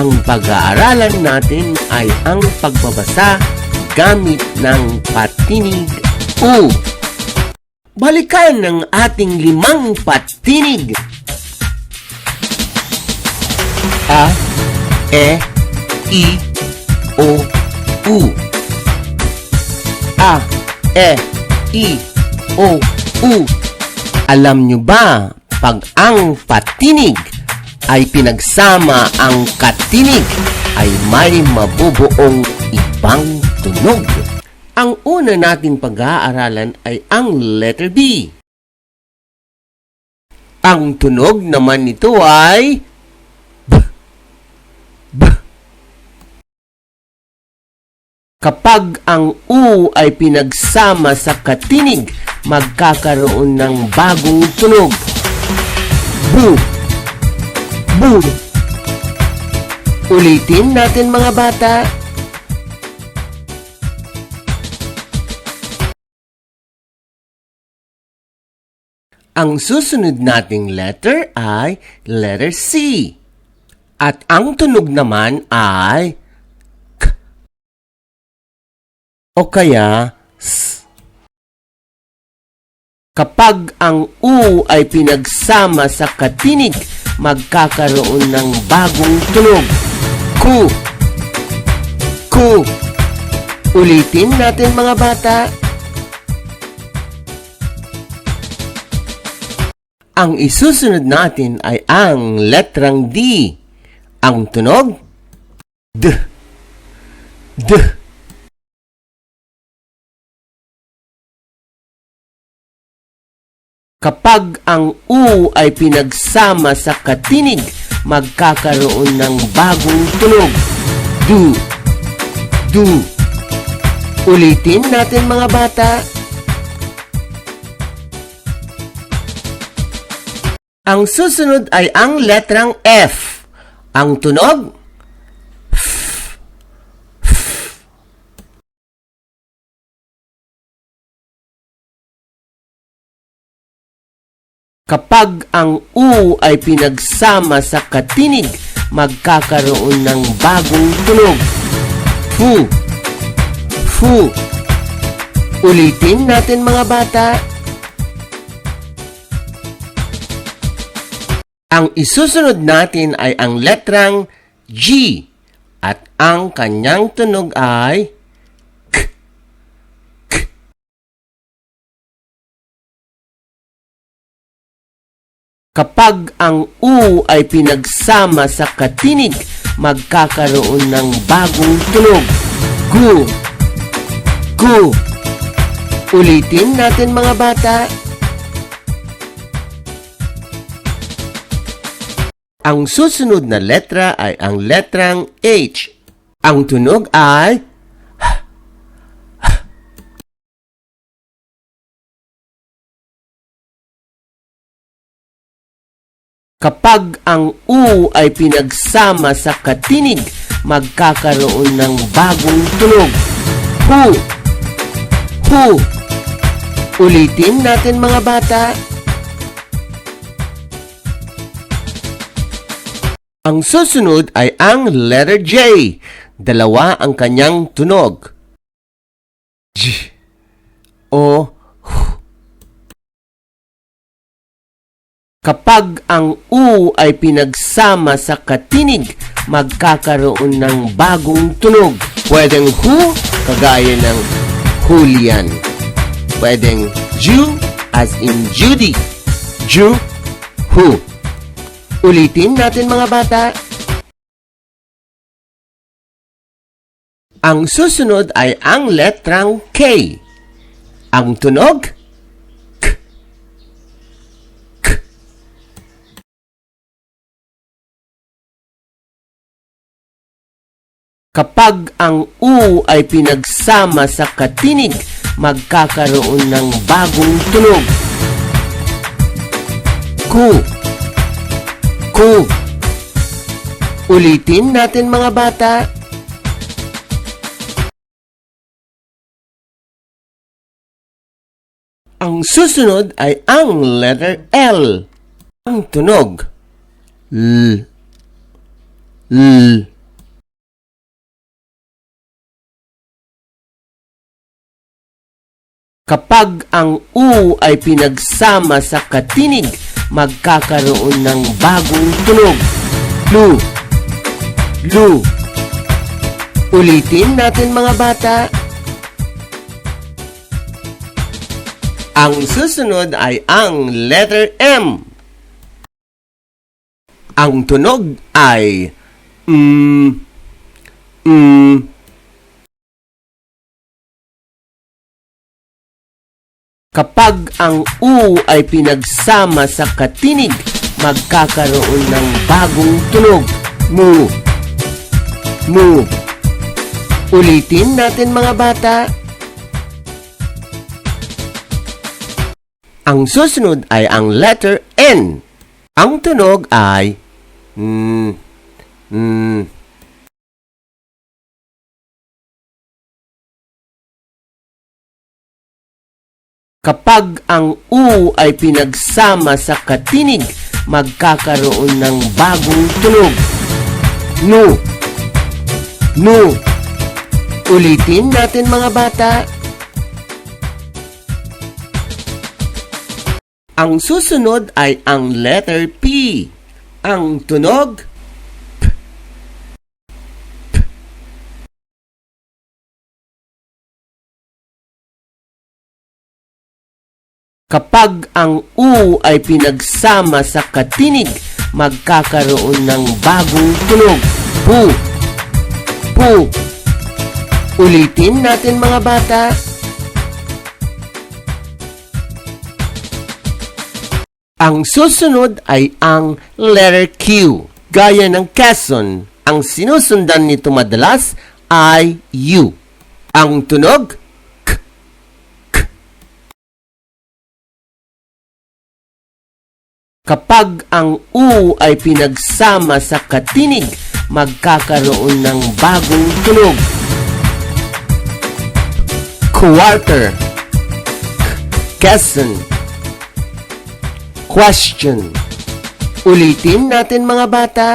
Ang pag-aaralan natin ay ang pagbabasa gamit ng patinig U. Balikan ng ating 5 patinig. A, E, I, O, U. A, E, I, O, U. Alam nyo ba, pag ang patinig ay pinagsama ang katinig, ay may mabubuong ibang tunog. Ang una nating pag-aaralan ay ang letter B. Ang tunog naman nito ay B. B. Kapag ang U ay pinagsama sa katinig, magkakaroon ng bagong tunog. Bu. Bu. Ulitin natin mga bata. Ang susunod nating letter ay letter C. At ang tunog naman ay K. O kaya S. Kapag ang U ay pinagsama sa katinig, magkakaroon ng bagong tunog. Ku. Ku. Ulitin natin mga bata. Ang isusunod natin ay ang letrang D. Ang tunog D. D. Kapag ang U ay pinagsama sa katinig, magkakaroon ng bagong tunog. Du. Du. Ulitin natin mga bata. Ang susunod ay ang letrang F. Ang tunog F. F. Kapag ang U ay pinagsama sa katinig, magkakaroon ng bagong tunog. Fu. Fu. Ulitin natin mga bata. Ang isusunod natin ay ang letrang G. At ang kanyang tunog ay K. K. Kapag ang U ay pinagsama sa katinig, magkakaroon ng bagong tunog. Gu. Gu. Ulitin natin mga bata. Ang susunod na letra ay ang letrang H. Ang tunog ay H. H. Kapag ang U ay pinagsama sa katinig, magkakaroon ng bagong tunog. Hu. Hu. Ulitin natin mga bata. Ang susunod ay ang letter J. Dalawa ang kanyang tunog. J. O. H. Kapag ang U ay pinagsama sa katinig, magkakaroon ng bagong tunog. Pwedeng Hu, kagaya ng Julian. Pwedeng Ju, as in Judy. Ju, Hu. Ulitin natin mga bata. Ang susunod ay ang letrang K. Ang tunog K. K. Kapag ang U ay pinagsama sa katinig, magkakaroon ng bagong tunog. Ku. Ku. Ulitin natin mga bata. Ang susunod ay ang letter L. Ang tunog L. L. Kapag ang U ay pinagsama sa katinig, magkakaroon ng bagong tunog. Lu. Lu. Ulitin natin mga bata. Ang susunod ay ang letter M. Ang tunog ay Kapag ang U ay pinagsama sa katinig, magkakaroon ng bagong tunog. Mu. Mu. Ulitin natin mga bata. Ang susunod ay ang letter N. Ang tunog ay Kapag ang U ay pinagsama sa katinig, magkakaroon ng bagong tunog. Nu. Nu. Ulitin natin mga bata. Ang susunod ay ang letter P. Ang tunog Kapag ang U ay pinagsama sa katinig, magkakaroon ng bagong tunog. Pu. Pu. Ulitin natin mga bata. Ang susunod ay ang letter Q. Gaya ng Quezon, ang sinusundan nito madalas ay U. Ang tunog Kapag ang U ay pinagsama sa katinig, magkakaroon ng bagong tunog. Quarter. Quezon. Question. Ulitin natin mga bata.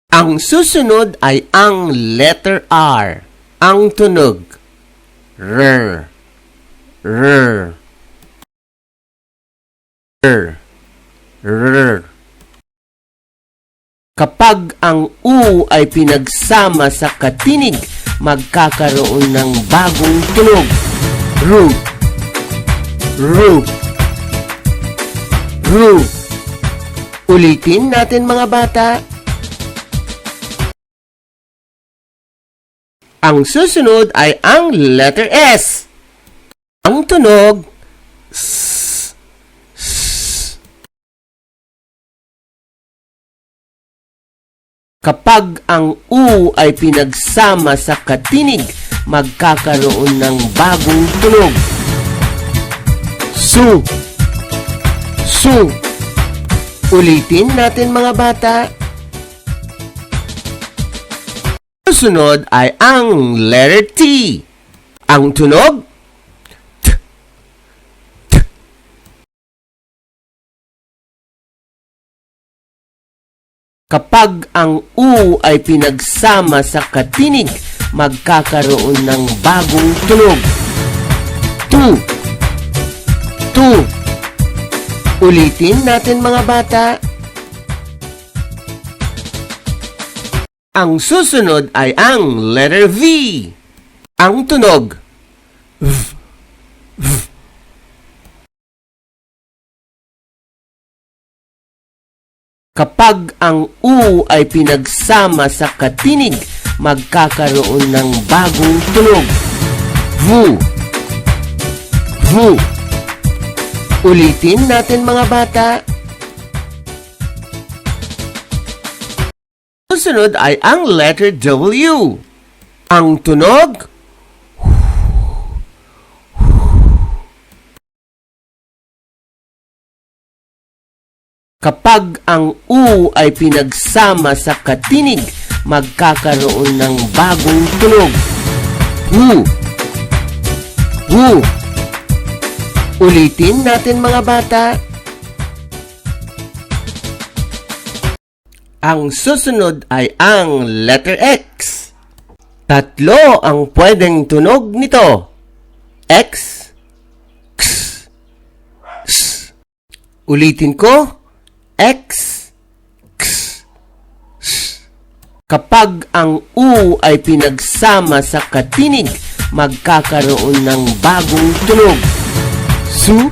Ang susunod ay ang letter R. Ang tunog R. R. R. Kapag ang U ay pinagsama sa katinig, magkakaroon ng bagong tunog. Ru. Ru. Ru. Ulitin natin mga bata. Ang susunod ay ang letter S. Ang tunog S. Kapag ang U ay pinagsama sa katinig, magkakaroon ng bagong tunog. Su. Su. Ulitin natin mga bata. Susunod ay ang letter T. Ang tunog Kapag ang U ay pinagsama sa katinig, magkakaroon ng bagong tunog. Tu. Tu. Ulitin natin mga bata. Ang susunod ay ang letter V. Ang tunog V. V. Kapag ang U ay pinagsama sa katinig, magkakaroon ng bagong tunog. Vu. Vu. Ulitin natin mga bata. Susunod ay ang letter W. Ang tunog Kapag ang U ay pinagsama sa katinig, magkakaroon ng bagong tunog. Wu. Wu. Ulitin natin mga bata. Ang susunod ay ang letter X. Tatlo ang pwedeng tunog nito. X, X, S. Ulitin ko. X, X, S. Kapag ang U ay pinagsama sa katinig, magkakaroon ng bagong tunog. Su,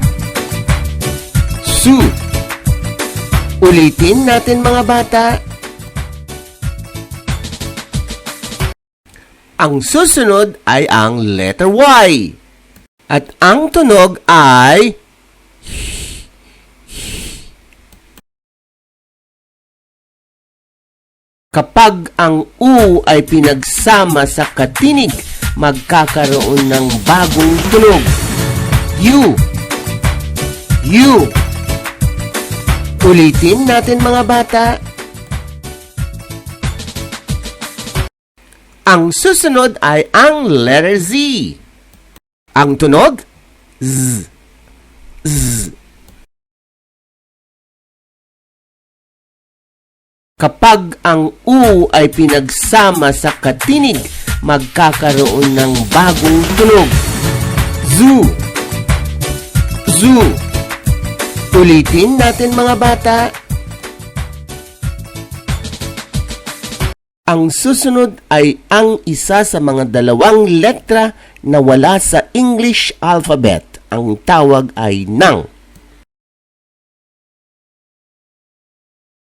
Su. Ulitin natin mga bata. Ang susunod ay ang letter Y. At ang tunog ay kapag ang U ay pinagsama sa katinig, magkakaroon ng bagong tunog. U, U. Ulitin natin mga bata. Ang susunod ay ang letter Z. Ang tunog, Z, Z. Kapag ang U ay pinagsama sa katinig, magkakaroon ng bagong tunog. Zu, Zu. Ulitin natin mga bata. Ang susunod ay ang isa sa mga dalawang letra na wala sa English alphabet. Ang tawag ay nang.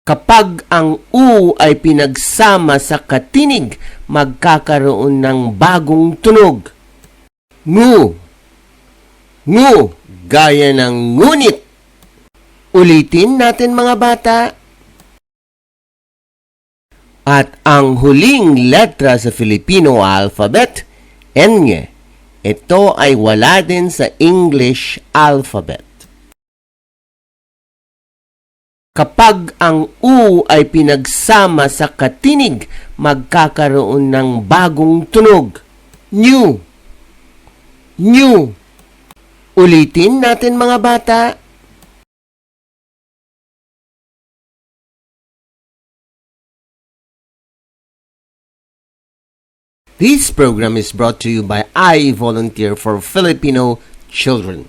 Kapag ang U ay pinagsama sa katinig, magkakaroon ng bagong tunog. Ngu, ngu, gaya ng ngunit. Ulitin natin mga bata. At ang huling letra sa Filipino alphabet, N. Ito ay wala din sa English alphabet. Kapag ang U ay pinagsama sa katinig, magkakaroon ng bagong tunog. New, new. Ulitin natin mga bata. This program is brought to you by I Volunteer for Filipino Children.